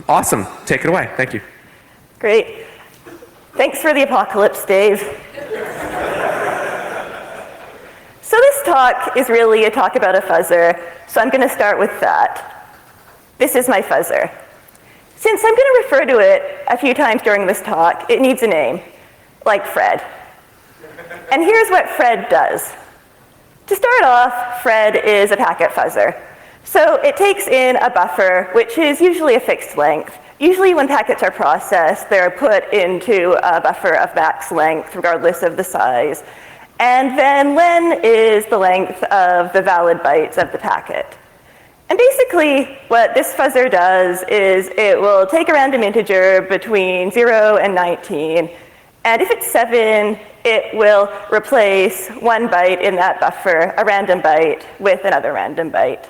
Awesome. Take it away. Thank you. Great. Thanks for the apocalypse, Dave. So this talk is really a talk about a fuzzer, so I'm going to start with that. This is my fuzzer. Since I'm going to refer to it a few times during this talk, it needs a name, like Fred. And here's what Fred does. To start off, Fred is a packet fuzzer. So it takes in a buffer, which is usually a fixed length. Usually when packets are processed, they're put into a buffer of max length, regardless of the size. And then len is the length of the valid bytes of the packet. And basically, what this fuzzer does is it will take a random integer between 0 and 19, and if it's 7, it will replace one byte in that buffer, a random byte, with another random byte.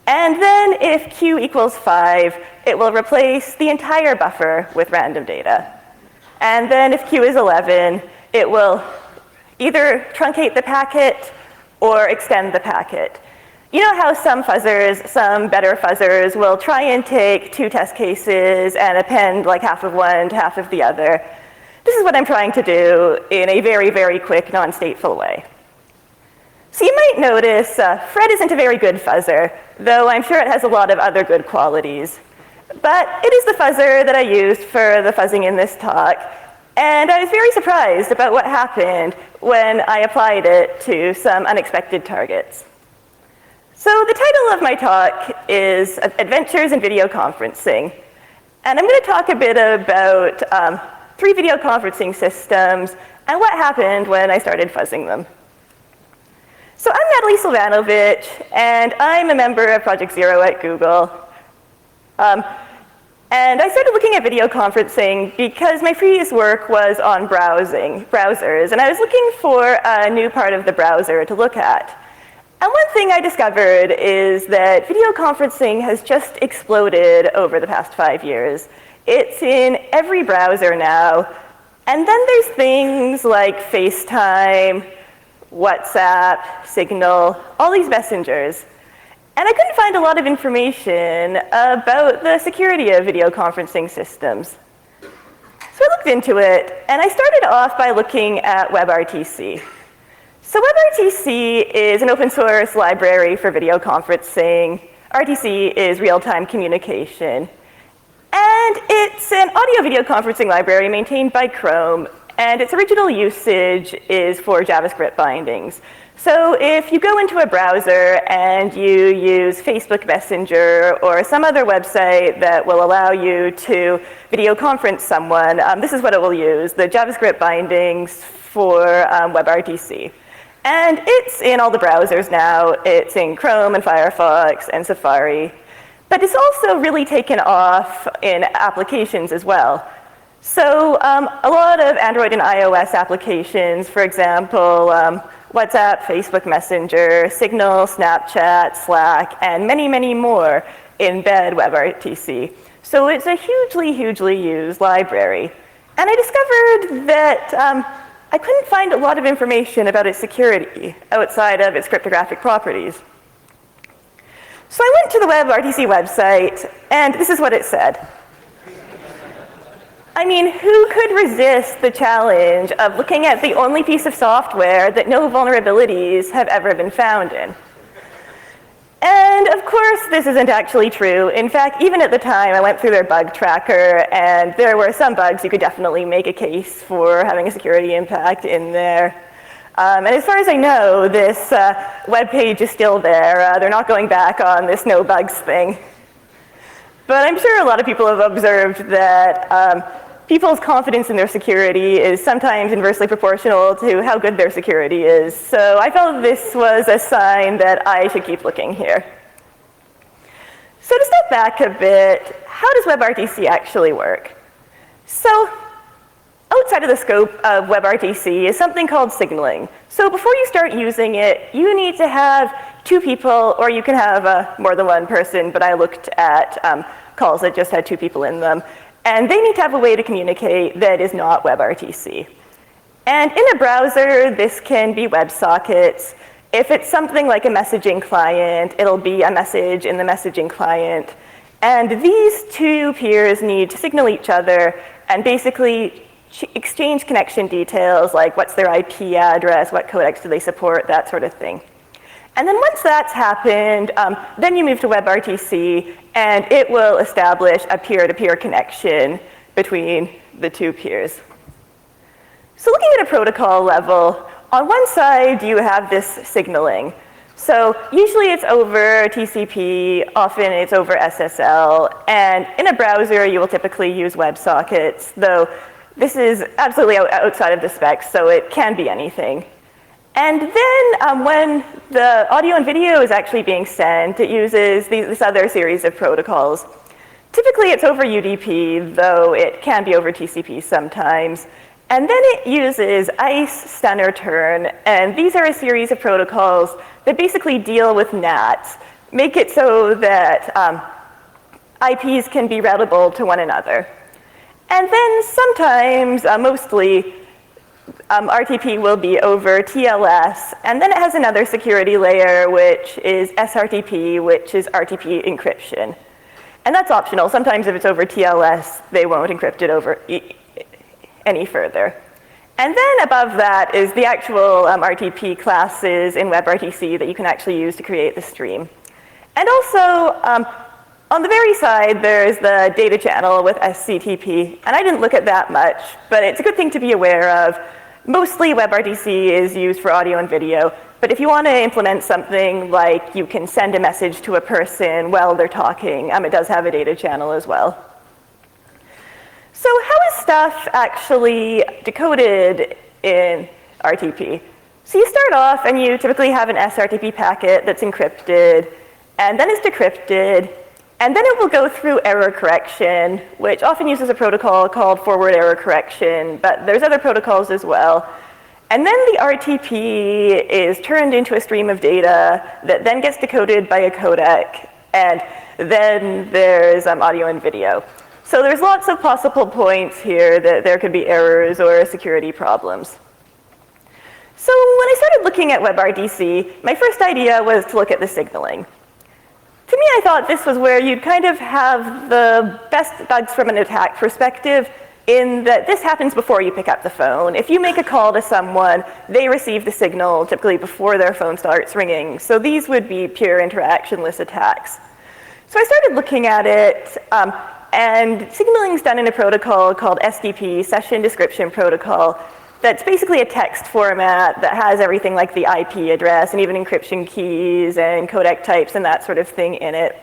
And then if q equals 5, it will replace the entire buffer with random data. And then if q is 11, it will either truncate the packet or extend the packet. You know how some fuzzers, some better fuzzers, will try and take two test cases and append like half of one to half of the other. This is what I'm trying to do in a very, very quick, non-stateful way. So you might notice Fred isn't a very good fuzzer, though I'm sure it has a lot of other good qualities. But it is the fuzzer that I used for the fuzzing in this talk, and I was very surprised about what happened when I applied it to some unexpected targets. So the title of my talk is Adventures in Video Conferencing. And I'm going to talk a bit about 3 video conferencing systems and what happened when I started fuzzing them. So I'm Natalie Silvanovich, and I'm a member of Project Zero at Google. And I started looking at video conferencing because my previous work was on browsers, and I was looking for a new part of the browser to look at. And one thing I discovered is that video conferencing has just exploded over the past 5 years. It's in every browser now. And then there's things like FaceTime, WhatsApp, Signal, all these messengers. And I couldn't find a lot of information about the security of video conferencing systems. So I looked into it, and I started off by looking at WebRTC. So WebRTC is an open source library for video conferencing. RTC is real-time communication. And it's an audio video conferencing library maintained by Chrome, and its original usage is for JavaScript bindings. So if you go into a browser and you use Facebook Messenger or some other website that will allow you to video conference someone, this is what it will use, the JavaScript bindings for WebRTC. And it's in all the browsers now. It's in Chrome and Firefox and Safari. But it's also really taken off in applications as well. So a lot of Android and iOS applications, for example, WhatsApp, Facebook Messenger, Signal, Snapchat, Slack, and many, many more embed WebRTC. So it's a hugely, hugely used library. And I discovered that I couldn't find a lot of information about its security outside of its cryptographic properties. So I went to the WebRTC website, and this is what it said. I mean, who could resist the challenge of looking at the only piece of software that no vulnerabilities have ever been found in? And of course, this isn't actually true. In fact, even at the time, I went through their bug tracker, and there were some bugs you could definitely make a case for having a security impact in there. And as far as I know, this web page is still there. They're not going back on this no bugs thing. But I'm sure a lot of people have observed that people's confidence in their security is sometimes inversely proportional to how good their security is. So I felt this was a sign that I should keep looking here. So to step back a bit, how does WebRTC actually work? So outside of the scope of WebRTC is something called signaling. So before you start using it, you need to have 2 people, or you can have more than one person, but I looked at calls that just had 2 people in them. And they need to have a way to communicate that is not WebRTC. And in a browser, this can be WebSockets. If it's something like a messaging client, it'll be a message in the messaging client. And these two peers need to signal each other and basically exchange connection details, like what's their IP address, what codecs do they support, that sort of thing. And then once that's happened, then you move to WebRTC, and it will establish a peer-to-peer connection between the two peers. So looking at a protocol level, on one side you have this signaling. So usually it's over TCP, often it's over SSL, and in a browser you will typically use WebSockets, though this is absolutely outside of the specs, so it can be anything. And then when the audio and video is actually being sent, it uses this other series of protocols. Typically it's over UDP, though it can be over TCP sometimes. And then it uses ICE, stun, or turn, and these are a series of protocols that basically deal with NATs, make it so that IPs can be routable to one another. And then sometimes, mostly, RTP will be over TLS, and then it has another security layer, which is SRTP, which is RTP encryption. And that's optional. Sometimes if it's over TLS, they won't encrypt it over any further. And then above that is the actual RTP classes in WebRTC that you can actually use to create the stream. And also, on the very side, there's the data channel with SCTP. And I didn't look at that much, but it's a good thing to be aware of. Mostly WebRTC is used for audio and video, but if you want to implement something like you can send a message to a person while they're talking, it does have a data channel as well. So how is stuff actually decoded in RTP? So you start off and you typically have an SRTP packet that's encrypted, and then it's decrypted, and then it will go through error correction, which often uses a protocol called forward error correction, but there's other protocols as well. And then the RTP is turned into a stream of data that then gets decoded by a codec, and then there's audio and video. So there's lots of possible points here that there could be errors or security problems. So when I started looking at WebRTC, my first idea was to look at the signaling. To me, I thought this was where you'd kind of have the best bugs from an attack perspective, in that this happens before you pick up the phone. If you make a call to someone, they receive the signal typically before their phone starts ringing. So these would be pure interactionless attacks. So I started looking at it, and signaling is done in a protocol called SDP, Session Description Protocol, that's basically a text format that has everything like the IP address and even encryption keys and codec types and that sort of thing in it.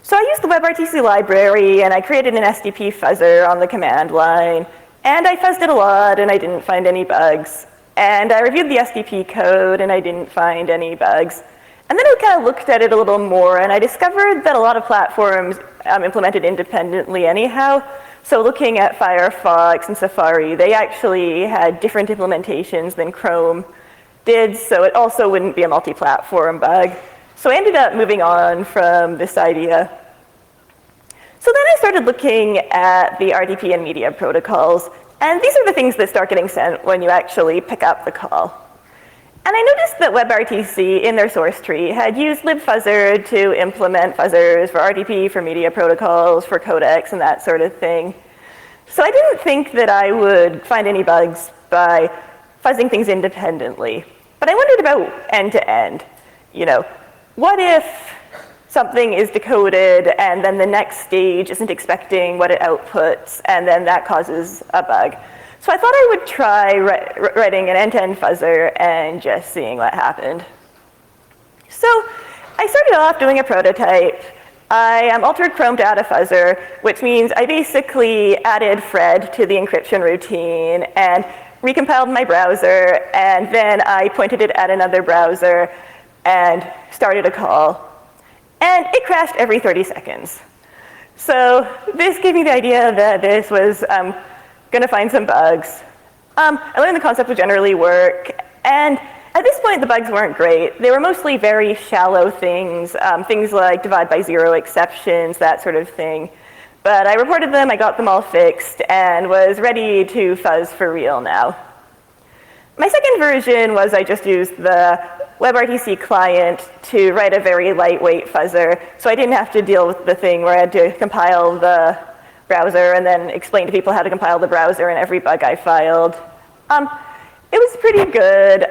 So I used the WebRTC library, and I created an SDP fuzzer on the command line, and I fuzzed it a lot, and I didn't find any bugs. And I reviewed the SDP code, and I didn't find any bugs. And then I kind of looked at it a little more, and I discovered that a lot of platforms implemented independently anyhow. So looking at Firefox and Safari, they actually had different implementations than Chrome did, so it also wouldn't be a multi-platform bug. So I ended up moving on from this idea. So then I started looking at the RTP and media protocols, and these are the things that start getting sent when you actually pick up the call. And I noticed that WebRTC in their source tree had used libfuzzer to implement fuzzers for RTP, for media protocols, for codecs, and that sort of thing. So I didn't think that I would find any bugs by fuzzing things independently. But I wondered about end-to-end. You know, what if something is decoded and then the next stage isn't expecting what it outputs, and then that causes a bug? So I thought I would try writing an end-to-end fuzzer and just seeing what happened. So I started off doing a prototype. I altered Chrome to add a fuzzer, which means I basically added Fred to the encryption routine and recompiled my browser, and then I pointed it at another browser and started a call. And it crashed every 30 seconds. So this gave me the idea that this was going to find some bugs. I learned the concept would generally work, and at this point the bugs weren't great. They were mostly very shallow things, things like divide by zero exceptions, that sort of thing. But I reported them, I got them all fixed, and was ready to fuzz for real now. My second version was I just used the WebRTC client to write a very lightweight fuzzer, so I didn't have to deal with the thing where I had to compile the browser and then explain to people how to compile the browser and every bug I filed. It was pretty good.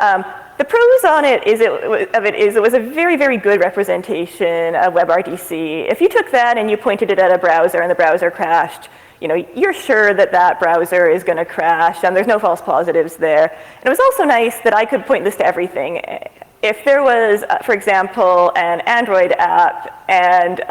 The pros on it is it was a very, very good representation of WebRTC. If you took that and you pointed it at a browser and the browser crashed, you're sure that that browser is going to crash, and there's no false positives there. And it was also nice that I could point this to everything. If there was, for example, an Android app and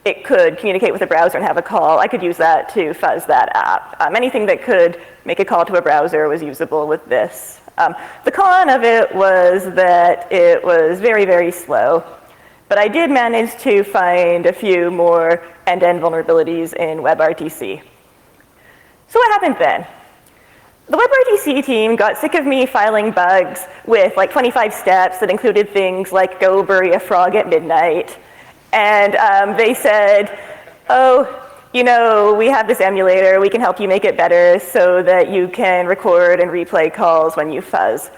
it could communicate with a browser and have a call, I could use that to fuzz that app. Anything that could make a call to a browser was usable with this. The con of it was that it was very, very slow. But I did manage to find a few more end-to-end vulnerabilities in WebRTC. So what happened then? The WebRTC team got sick of me filing bugs with like 25 steps that included things like go bury a frog at midnight. And they said, oh, we have this emulator, we can help you make it better so that you can record and replay calls when you fuzz.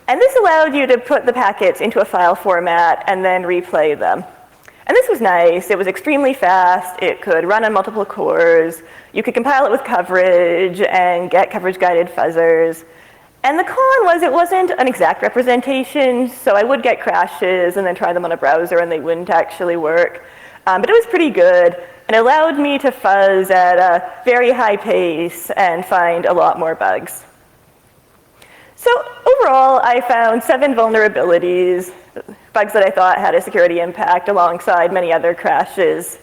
And this allowed you to put the packets into a file format and then replay them. And this was nice. It was extremely fast. It could run on multiple cores. You could compile it with coverage and get coverage-guided fuzzers. And the con was it wasn't an exact representation, so I would get crashes and then try them on a browser and they wouldn't actually work. But it was pretty good, and it allowed me to fuzz at a very high pace and find a lot more bugs. So overall, I found 7 vulnerabilities, bugs that I thought had a security impact alongside many other crashes.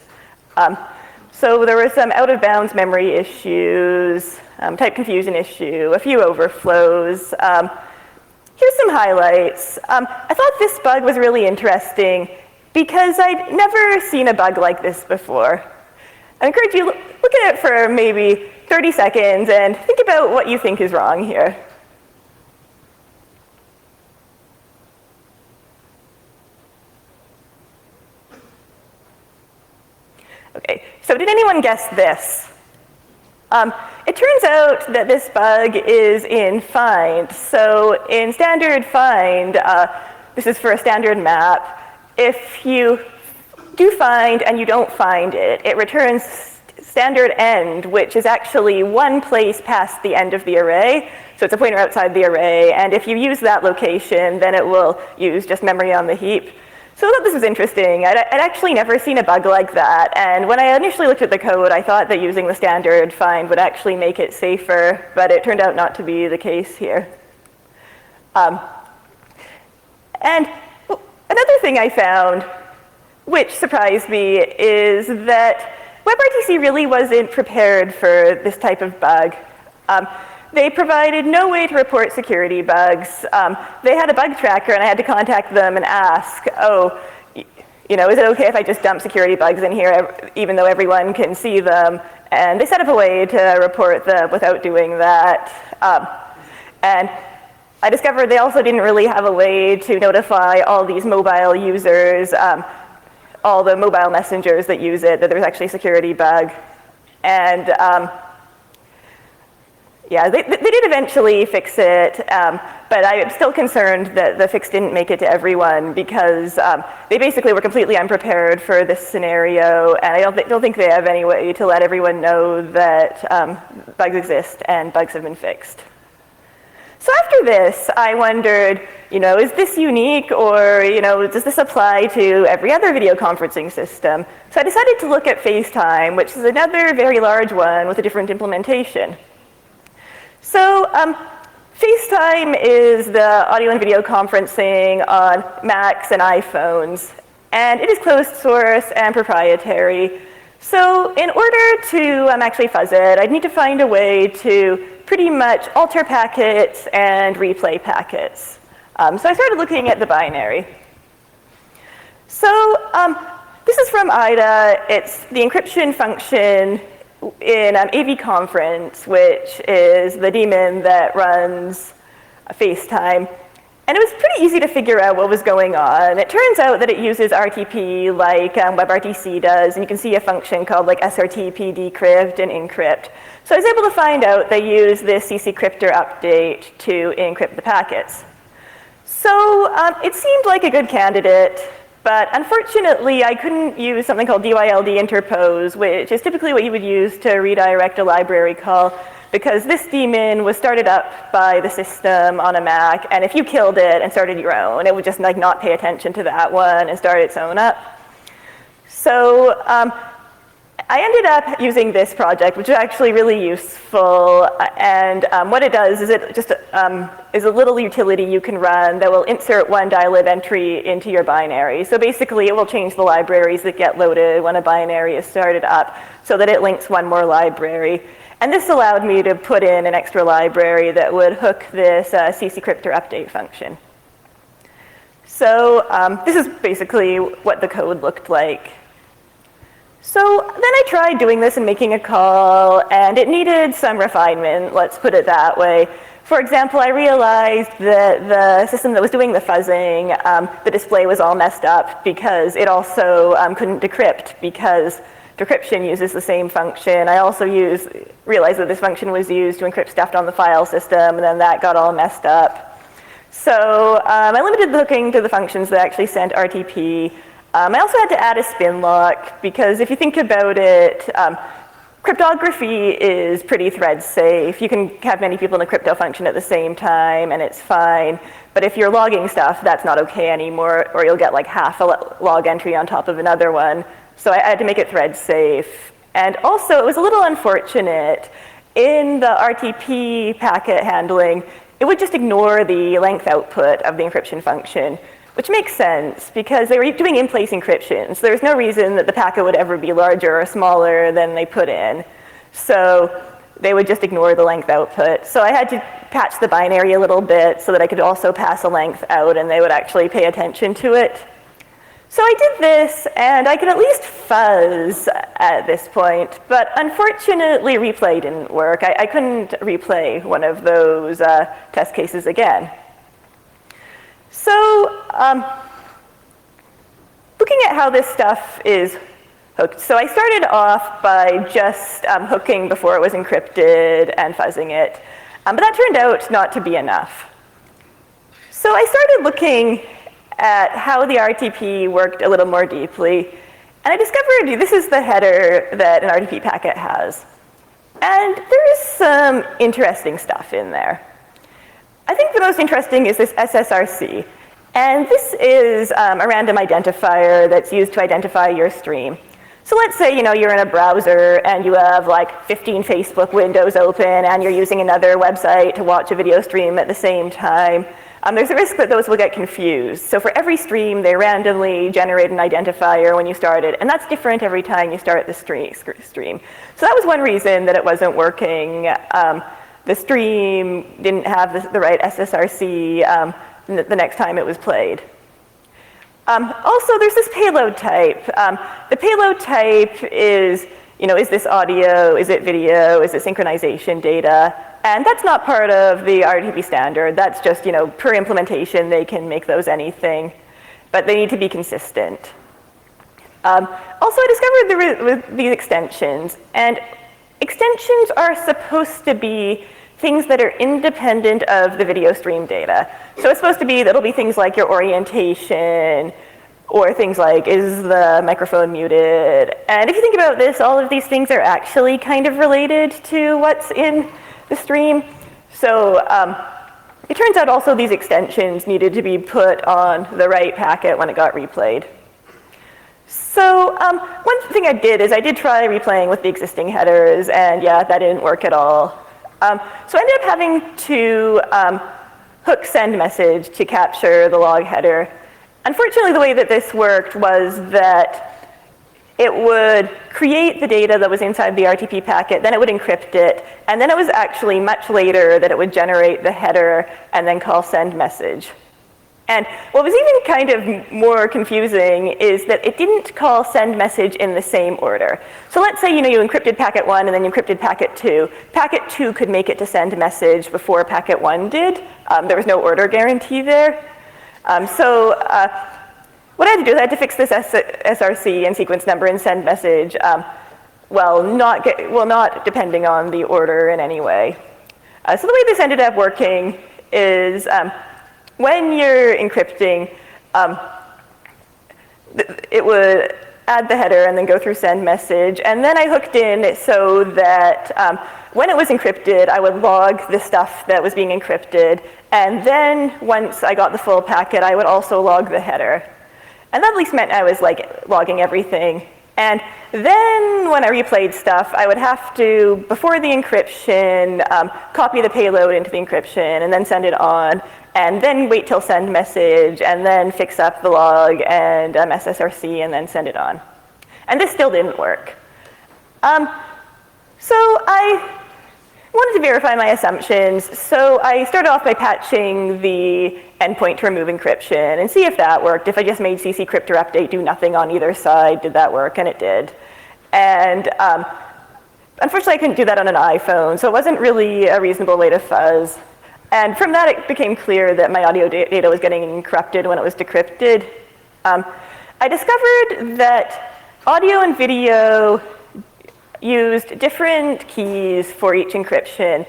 So there were some out-of-bounds memory issues, type confusion issue, a few overflows. Here's some highlights. I thought this bug was really interesting because I'd never seen a bug like this before. I encourage you, look at it for maybe 30 seconds and think about what you think is wrong here. Okay, so did anyone guess this? It turns out that this bug is in find. So in standard find, this is for a standard map. If you do find and you don't find it, it returns standard end, which is actually one place past the end of the array. So it's a pointer outside the array. And if you use that location, then it will use just memory on the heap. So I thought this was interesting. I'd actually never seen a bug like that. And when I initially looked at the code, I thought that using the standard find would actually make it safer, but it turned out not to be the case here. And another thing I found, which surprised me, is that WebRTC really wasn't prepared for this type of bug. They provided no way to report security bugs. They had a bug tracker, and I had to contact them and ask, oh, is it okay if I just dump security bugs in here, even though everyone can see them? And they set up a way to report them without doing that. And I discovered they also didn't really have a way to notify all these mobile users, all the mobile messengers that use it, that there's actually a security bug. And yeah, they did eventually fix it, but I am still concerned that the fix didn't make it to everyone because they basically were completely unprepared for this scenario, and I don't think they have any way to let everyone know that bugs exist and bugs have been fixed. So after this, I wondered, is this unique, or does this apply to every other video conferencing system? So I decided to look at FaceTime, which is another very large one with a different implementation. So FaceTime is the audio and video conferencing on Macs and iPhones, and it is closed source and proprietary. So in order to actually fuzz it, I'd need to find a way to pretty much alter packets and replay packets. So I started looking at the binary. So this is from IDA. It's the encryption function in AV Conference, which is the daemon that runs FaceTime. And it was pretty easy to figure out what was going on. It turns out that it uses RTP like WebRTC does, and you can see a function called like srtp decrypt and encrypt. So I was able to find out they use this CC cryptor update to encrypt the packets. So it seemed like a good candidate, but unfortunately I couldn't use something called DYLD interpose, which is typically what you would use to redirect a library call, because this daemon was started up by the system on a Mac, and if you killed it and started your own, it would just like not pay attention to that one and start its own up. So I ended up using this project, which is actually really useful, and what it does is it just is a little utility you can run that will insert one dylib entry into your binary. So basically it will change the libraries that get loaded when a binary is started up so that it links one more library. And this allowed me to put in an extra library that would hook this ccryptor update function. So this is basically what the code looked like. So then I tried doing this and making a call, and it needed some refinement, let's put it that way. For example, I realized that the system that was doing the fuzzing, the display was all messed up because it also couldn't decrypt, because decryption uses the same function. I also realized that this function was used to encrypt stuff on the file system, and then that got all messed up. So I limited the hooking to the functions that actually sent RTP. I also had to add a spin lock, because if you think about it, cryptography is pretty thread safe. You can have many people in a crypto function at the same time, and it's fine. But if you're logging stuff, that's not okay anymore, or you'll get like half a log entry on top of another one. So I had to make it thread safe. And also, it was a little unfortunate. In the RTP packet handling, it would just ignore the length output of the encryption function, which makes sense because they were doing in-place encryption. So there's no reason that the packet would ever be larger or smaller than they put in. So they would just ignore the length output. So I had to patch the binary a little bit so that I could also pass a length out and they would actually pay attention to it. So I did this, and I could at least fuzz at this point, but unfortunately replay didn't work. I couldn't replay one of those test cases again. So looking at how this stuff is hooked. So I started off by just hooking before it was encrypted and fuzzing it, but that turned out not to be enough. So I started looking at how the RTP worked a little more deeply, and I discovered this is the header that an RTP packet has. And there is some interesting stuff in there. I think the most interesting is this SSRC. And this is a random identifier that's used to identify your stream. So let's say you're in a browser and you have like 15 Facebook windows open and you're using another website to watch a video stream at the same time. There's a risk that those will get confused. So for every stream, they randomly generate an identifier when you start it, and that's different every time you start the stream. So that was one reason that it wasn't working. The stream didn't have the right SSRC the next time it was played. Also, there's this payload type. The payload type is, is this audio, is it video, is it synchronization data? And that's not part of the RTP standard. That's just, per implementation, they can make those anything. But they need to be consistent. Also, I discovered these extensions. And extensions are supposed to be things that are independent of the video stream data. So it's supposed to be, that'll be things like your orientation, or things like, is the microphone muted? And if you think about this, all of these things are actually kind of related to what's in the stream. So it turns out also these extensions needed to be put on the right packet when it got replayed. So one thing I did is I did try replaying with the existing headers, and yeah, that didn't work at all. So I ended up having to hook send message to capture the log header. Unfortunately, the way that this worked was that it would create the data that was inside the RTP packet, then it would encrypt it, and then it was actually much later that it would generate the header and then call send message. And what was even kind of more confusing is that it didn't call send message in the same order. So let's say you encrypted packet 1 and then you encrypted packet 2. Packet 2 could make it to send message before packet 1 did. There was no order guarantee there. What I had to do is I had to fix this SRC and sequence number and send message, not depending on the order in any way. So the way this ended up working is when you're encrypting, it would add the header and then go through send message. And then I hooked in so that when it was encrypted, I would log the stuff that was being encrypted. And then once I got the full packet, I would also log the header. And that at least meant I was like logging everything. And then when I replayed stuff, I would have to, before the encryption, copy the payload into the encryption and then send it on, and then wait till send message, and then fix up the log and SSRC, and then send it on. And this still didn't work. So I wanted to verify my assumptions, so I started off by patching the endpoint to remove encryption and see if that worked. If I just made cc cryptor update do nothing on either side, did that work? And it did. And unfortunately, I couldn't do that on an iPhone, so it wasn't really a reasonable way to fuzz. And from that, it became clear that my audio data was getting corrupted when it was decrypted. I discovered that audio and video used different keys for each encryption.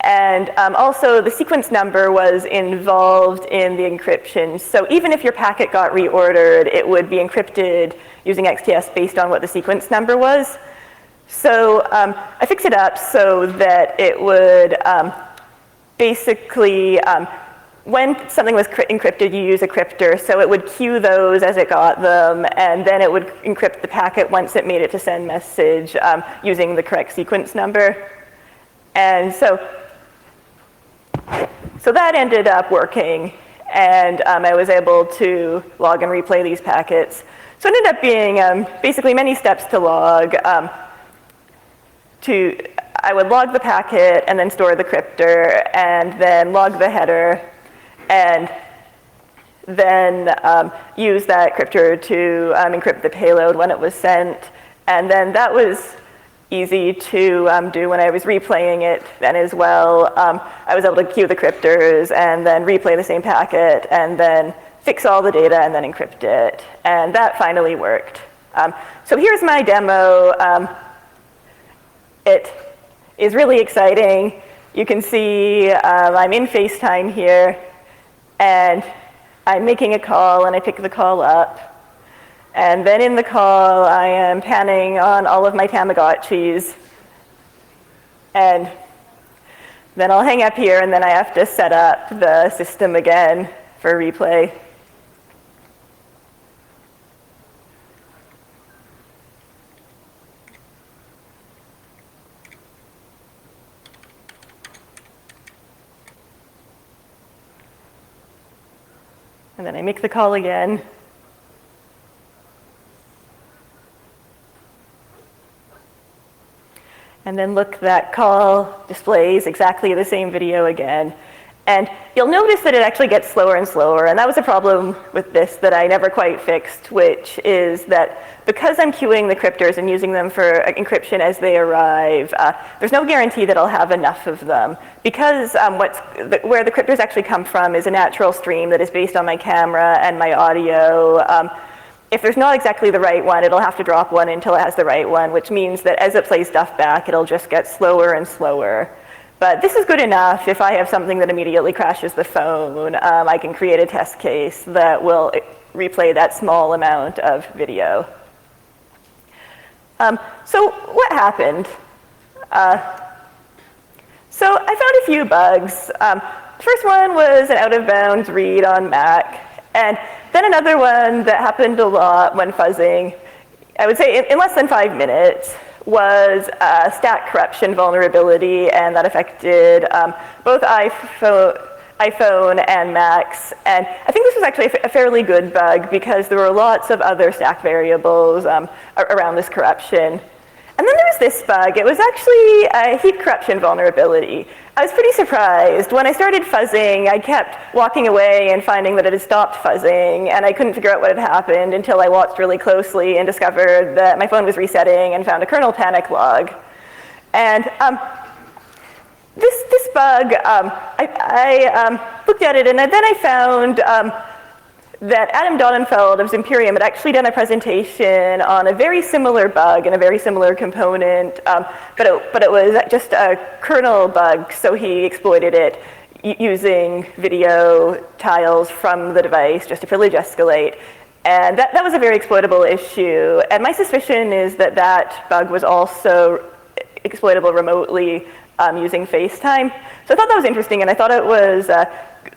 And also, the sequence number was involved in the encryption. So even if your packet got reordered, it would be encrypted using XTS based on what the sequence number was. So I fixed it up so that it would basically, when something was encrypted, you use a cryptor, so it would queue those as it got them, and then it would encrypt the packet once it made it to send message using the correct sequence number. And so that ended up working, and I was able to log and replay these packets. So it ended up being basically many steps to log. I would log the packet and then store the cryptor, and then log the header, and then use that cryptor to encrypt the payload when it was sent. And then that was easy to do when I was replaying it then as well. I was able to queue the cryptors and then replay the same packet and then fix all the data and then encrypt it. And that finally worked. So here's my demo. It is really exciting. You can see I'm in FaceTime here, and I'm making a call, and I pick the call up. And then in the call, I am panning on all of my Tamagotchis. And then I'll hang up here, and then I have to set up the system again for replay. And then I make the call again. And then look, that call displays exactly the same video again. And you'll notice that it actually gets slower and slower. And that was a problem with this that I never quite fixed, which is that because I'm queuing the cryptors and using them for encryption as they arrive, there's no guarantee that I'll have enough of them. Because where the cryptors actually come from is a natural stream that is based on my camera and my audio. If there's not exactly the right one, it'll have to drop one until it has the right one, which means that as it plays stuff back, it'll just get slower and slower. But this is good enough. If I have something that immediately crashes the phone, I can create a test case that will replay that small amount of video. So what happened? So I found a few bugs. The first one was an out-of-bounds read on Mac. And then another one that happened a lot when fuzzing, I would say in less than 5 minutes, was a stack corruption vulnerability, and that affected both iPhone and Macs. And I think this was actually a fairly good bug because there were lots of other stack variables around this corruption. And then there was this bug. It was actually a heap corruption vulnerability. I was pretty surprised. When I started fuzzing, I kept walking away and finding that it had stopped fuzzing, and I couldn't figure out what had happened until I watched really closely and discovered that my phone was resetting and found a kernel panic log. And this bug, I looked at it, and then I found that Adam Donenfeld of Zimperium had actually done a presentation on a very similar bug and a very similar component, but it was just a kernel bug, so he exploited it using video tiles from the device just to privilege escalate. And that was a very exploitable issue. And my suspicion is that that bug was also exploitable remotely using FaceTime. So I thought that was interesting, and I thought it was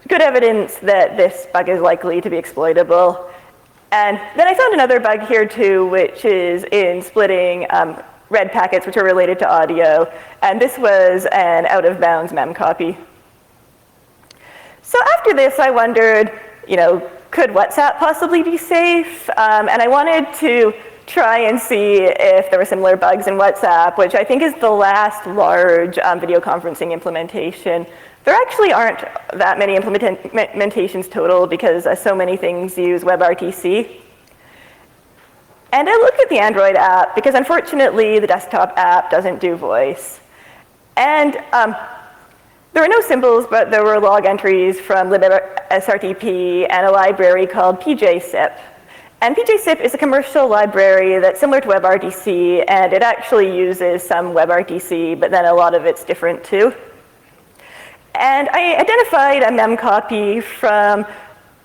good evidence that this bug is likely to be exploitable. And then I found another bug here too, which is in splitting read packets which are related to audio. And this was an out-of-bounds mem copy. So after this, I wondered, could WhatsApp possibly be safe? And I wanted to try and see if there were similar bugs in WhatsApp, which I think is the last large video conferencing implementation. There actually aren't that many implementations total because so many things use WebRTC. And I looked at the Android app because unfortunately the desktop app doesn't do voice. And there were no symbols, but there were log entries from libsrtp and a library called pjsip. And pjsip is a commercial library that's similar to WebRTC, and it actually uses some WebRTC, but then a lot of it's different too. And I identified a mem copy from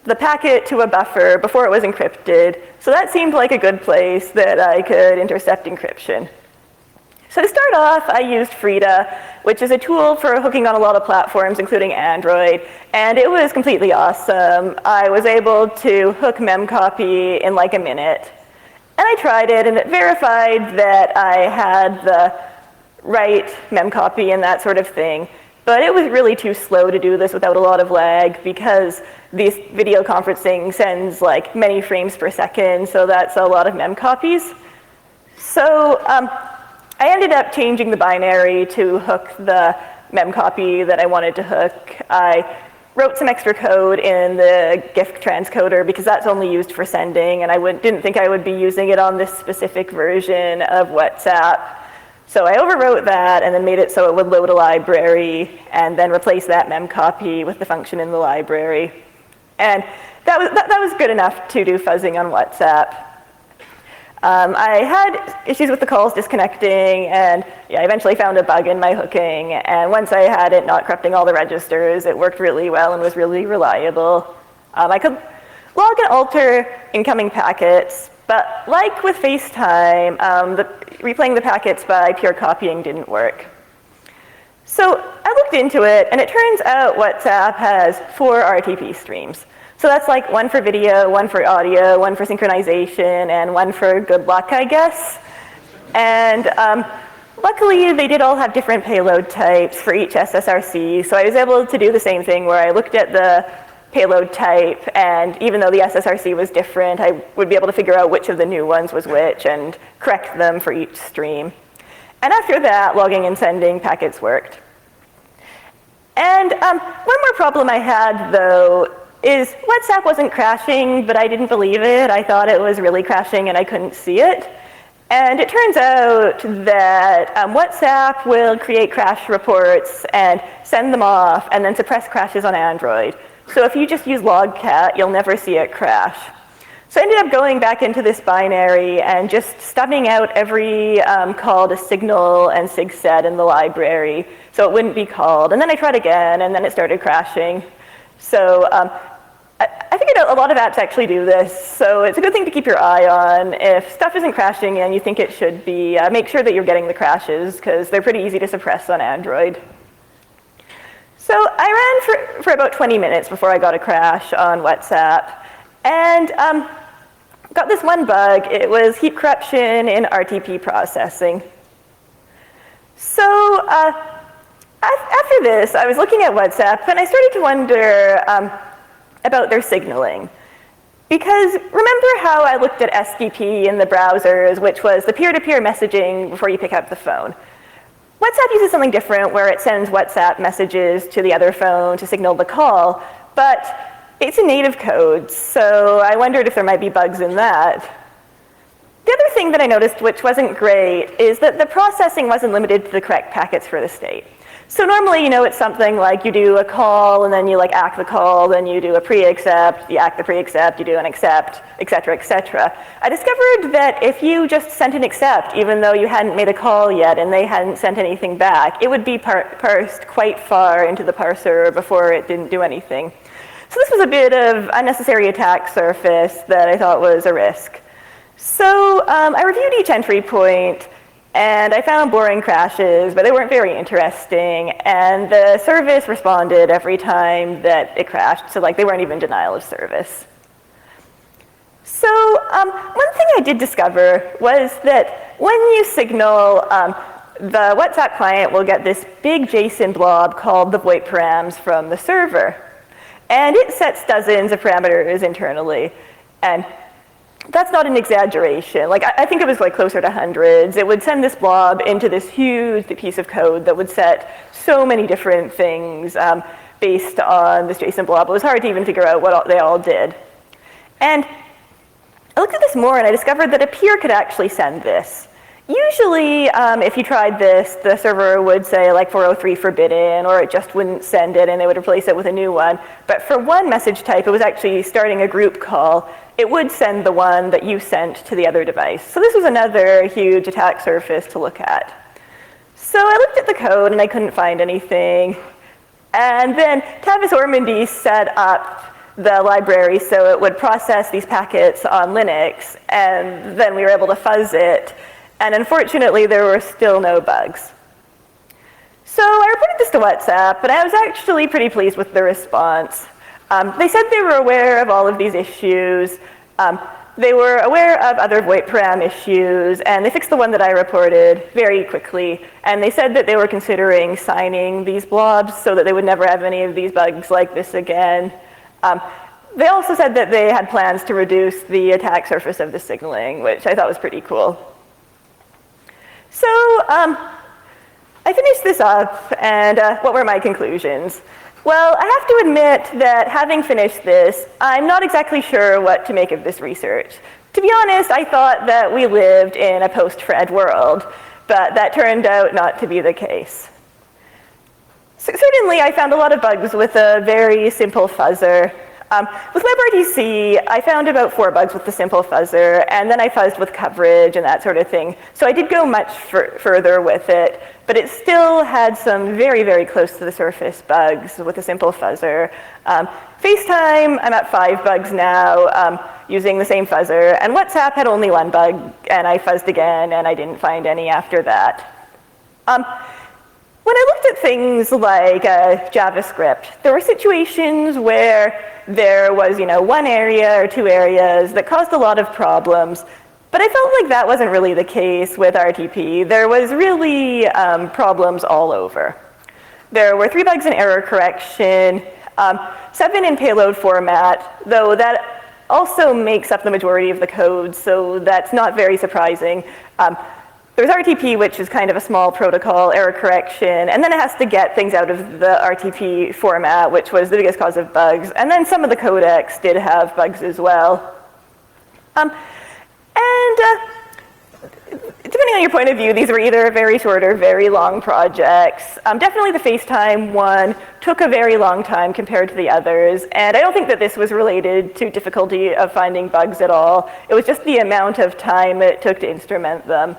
the packet to a buffer before it was encrypted, so that seemed like a good place that I could intercept encryption. So to start off, I used Frida, which is a tool for hooking on a lot of platforms, including Android, and it was completely awesome. I was able to hook memcopy in like a minute. And I tried it, and it verified that I had the right memcopy and that sort of thing. But it was really too slow to do this without a lot of lag because this video conferencing sends like many frames per second, so that's a lot of memcopies. So I ended up changing the binary to hook the memcopy that I wanted to hook. I wrote some extra code in the GIF transcoder because that's only used for sending, and I didn't think I would be using it on this specific version of WhatsApp. So I overwrote that and then made it so it would load a library and then replace that memcopy with the function in the library. And that was good enough to do fuzzing on WhatsApp. I had issues with the calls disconnecting, and I eventually found a bug in my hooking. And once I had it not corrupting all the registers, it worked really well and was really reliable. I could log and alter incoming packets, but like with FaceTime, replaying the packets by pure copying didn't work. So I looked into it, and it turns out WhatsApp has 4 RTP streams. So that's like 1 for video, 1 for audio, 1 for synchronization, and 1 for good luck, I guess. And luckily, they did all have different payload types for each SSRC, so I was able to do the same thing where I looked at the payload type, and even though the SSRC was different, I would be able to figure out which of the new ones was which and correct them for each stream. And after that, logging and sending packets worked. And one more problem I had, though, is WhatsApp wasn't crashing, but I didn't believe it. I thought it was really crashing and I couldn't see it. And it turns out that WhatsApp will create crash reports and send them off and then suppress crashes on Android. So if you just use logcat, you'll never see it crash. So I ended up going back into this binary and just stubbing out every call to signal and sigset in the library so it wouldn't be called. And then I tried again, and then it started crashing. So I think a lot of apps actually do this, so it's a good thing to keep your eye on. If stuff isn't crashing and you think it should be, make sure that you're getting the crashes, because they're pretty easy to suppress on Android. So I ran for about 20 minutes before I got a crash on WhatsApp, and got this one bug. It was heap corruption in RTP processing. So after this, I was looking at WhatsApp, and I started to wonder about their signaling. Because remember how I looked at SDP in the browsers, which was the peer-to-peer messaging before you pick up the phone? WhatsApp uses something different where it sends WhatsApp messages to the other phone to signal the call, but it's a native code, so I wondered if there might be bugs in that. The other thing that I noticed, which wasn't great, is that the processing wasn't limited to the correct packets for the state. So normally, it's something like you do a call, and then you act the call, then you do a pre-accept, you act the pre-accept, you do an accept, et cetera, et cetera. I discovered that if you just sent an accept, even though you hadn't made a call yet and they hadn't sent anything back, it would be parsed quite far into the parser before it didn't do anything. So this was a bit of unnecessary attack surface that I thought was a risk. So I reviewed each entry point, and I found boring crashes, but they weren't very interesting, and the service responded every time that it crashed, so they weren't even denial of service. So one thing I did discover was that when you signal, the WhatsApp client will get this big JSON blob called the VoIP params from the server, and it sets dozens of parameters internally, and that's not an exaggeration. I think it was closer to hundreds. It would send this blob into this huge piece of code that would set so many different things based on this JSON blob. It was hard to even figure out what they all did. And I looked at this more, and I discovered that a peer could actually send this. Usually, if you tried this, the server would say 403 forbidden, or it just wouldn't send it, and they would replace it with a new one. But for one message type, it was actually starting a group call. It would send the one that you sent to the other device. So this was another huge attack surface to look at. So I looked at the code, and I couldn't find anything. And then Tavis Ormandy set up the library so it would process these packets on Linux, and then we were able to fuzz it. And unfortunately, there were still no bugs. So I reported this to WhatsApp, but I was actually pretty pleased with the response. They said they were aware of all of these issues. They were aware of other VoIP param issues, and they fixed the one that I reported very quickly. And they said that they were considering signing these blobs so that they would never have any of these bugs like this again. They also said that they had plans to reduce the attack surface of the signaling, which I thought was pretty cool. So I finished this up, and what were my conclusions? Well, I have to admit that having finished this, I'm not exactly sure what to make of this research. To be honest, I thought that we lived in a post-Fred world, but that turned out not to be the case. So certainly, I found a lot of bugs with a very simple fuzzer. With WebRTC, I found about 4 bugs with the simple fuzzer, and then I fuzzed with coverage and that sort of thing. So I did go much further with it, but it still had some very, very close to the surface bugs with the simple fuzzer. FaceTime, I'm at 5 bugs now using the same fuzzer, and WhatsApp had only 1 bug, and I fuzzed again, and I didn't find any after that. When I looked at things like JavaScript, there were situations where there was, 1 area or 2 areas that caused a lot of problems, but I felt like that wasn't really the case with RTP. There was really problems all over. There were 3 bugs in error correction, 7 in payload format, though that also makes up the majority of the code, so that's not very surprising. There's RTP, which is kind of a small protocol, error correction, and then it has to get things out of the RTP format, which was the biggest cause of bugs. And then some of the codecs did have bugs as well. Depending on your point of view, these were either very short or very long projects. Definitely the FaceTime one took a very long time compared to the others, and I don't think that this was related to difficulty of finding bugs at all. It was just the amount of time it took to instrument them.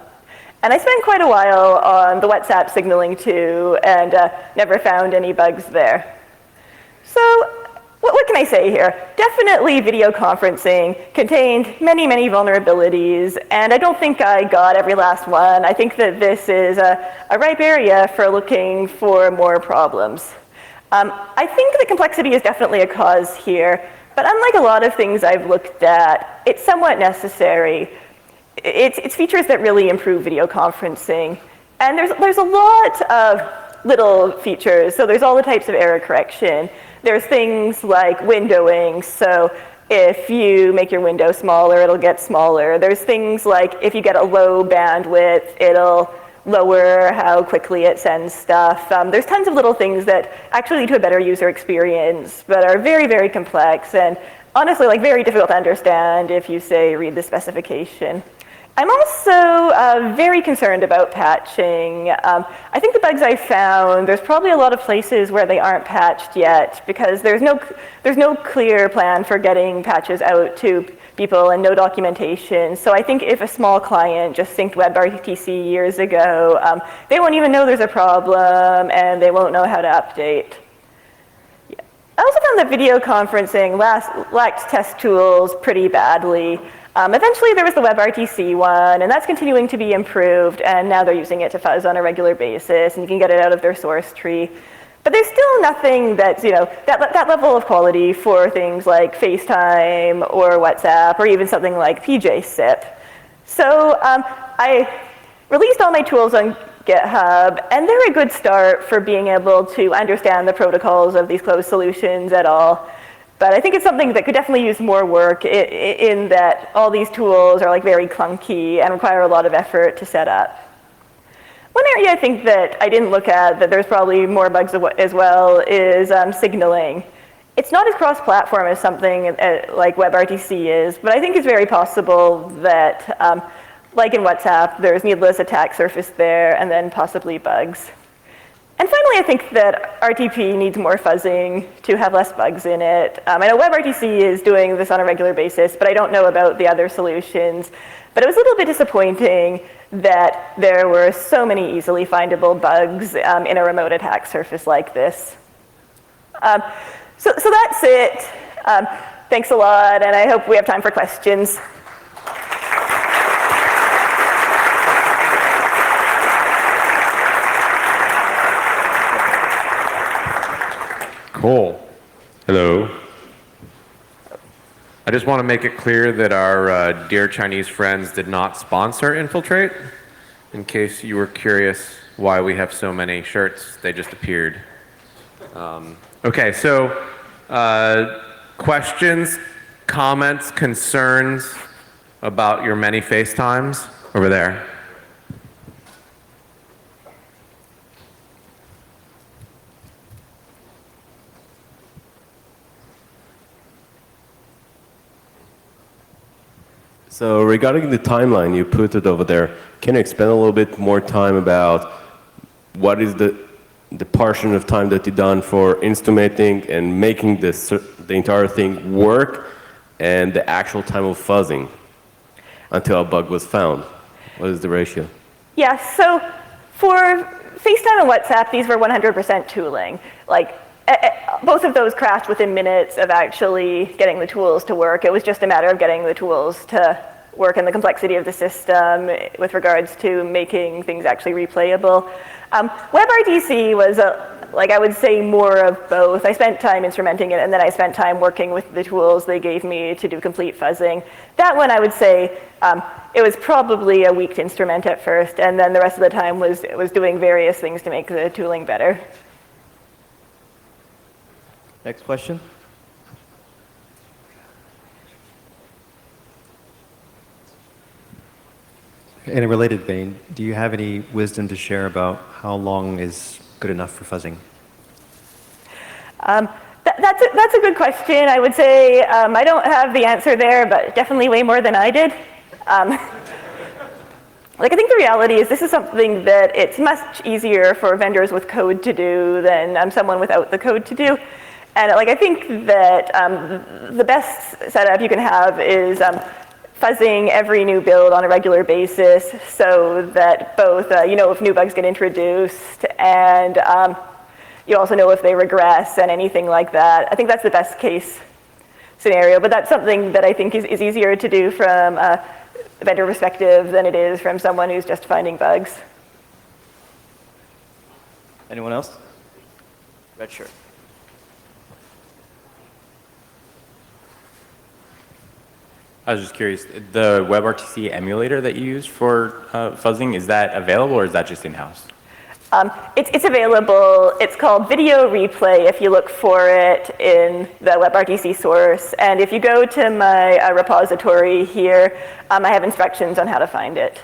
And I spent quite a while on the WhatsApp signaling too, and never found any bugs there. So what can I say here? Definitely video conferencing contained many, many vulnerabilities, and I don't think I got every last one. I think that this is a ripe area for looking for more problems. I think that complexity is definitely a cause here, but unlike a lot of things I've looked at, it's somewhat necessary. It's features that really improve video conferencing. And there's a lot of little features. So there's all the types of error correction. There's things like windowing. So if you make your window smaller, it'll get smaller. There's things like if you get a low bandwidth, it'll lower how quickly it sends stuff. There's tons of little things that actually lead to a better user experience, but are very, very complex and honestly very difficult to understand if you say read the specification. I'm also very concerned about patching. I think the bugs I found, there's probably a lot of places where they aren't patched yet because there's no clear plan for getting patches out to people and no documentation. So I think if a small client just synced WebRTC years ago, they won't even know there's a problem and they won't know how to update. Yeah. I also found that video conferencing lacked test tools pretty badly. Eventually there was the WebRTC one, and that's continuing to be improved, and now they're using it to fuzz on a regular basis, and you can get it out of their source tree. But there's still nothing that's, that level of quality for things like FaceTime or WhatsApp or even something like PJSIP. So I released all my tools on GitHub, and they're a good start for being able to understand the protocols of these closed solutions at all. But I think it's something that could definitely use more work in that all these tools are like very clunky and require a lot of effort to set up. One area I think that I didn't look at, that there's probably more bugs as well, is signaling. It's not as cross-platform as something like WebRTC is, but I think it's very possible that, like in WhatsApp, there's needless attack surface there and then possibly bugs. And finally, I think that RTP needs more fuzzing to have less bugs in it. I know WebRTC is doing this on a regular basis, but I don't know about the other solutions. But it was a little bit disappointing that there were so many easily findable bugs in a remote attack surface like this. So that's it. Thanks a lot, and I hope we have time for questions. Cool. Hello. I just want to make it clear that our dear Chinese friends did not sponsor Infiltrate. In case you were curious why we have so many shirts, they just appeared. Okay, so questions, comments, concerns about your many FaceTimes over there? So regarding the timeline, you put it over there. Can you expand a little bit more time about what is the portion of time that you done for instrumenting and making the entire thing work, and the actual time of fuzzing until a bug was found? What is the ratio? Yeah, so for FaceTime and WhatsApp, these were 100% tooling. Like, both of those crashed within minutes of actually getting the tools to work. It was just a matter of getting the tools to work and the complexity of the system with regards to making things actually replayable. WebRTC was, I would say, more of both. I spent time instrumenting it, and then I spent time working with the tools they gave me to do complete fuzzing. That one, I would say, it was probably a week to instrument at first, and then the rest of the time was doing various things to make the tooling better. Next question. In a related vein, do you have any wisdom to share about how long is good enough for fuzzing? That's a good question. I would say I don't have the answer there, but definitely way more than I did. I think the reality is this is something that it's much easier for vendors with code to do than someone without the code to do. And I think that the best setup you can have is fuzzing every new build on a regular basis so that both you know if new bugs get introduced and you also know if they regress and anything like that. I think that's the best case scenario, but that's something that I think is easier to do from a vendor perspective than it is from someone who's just finding bugs. Anyone else? Red shirt. I was just curious, the WebRTC emulator that you use for fuzzing, is that available or is that just in-house? It's available. It's called Video Replay if you look for it in the WebRTC source. And if you go to my repository here, I have instructions on how to find it.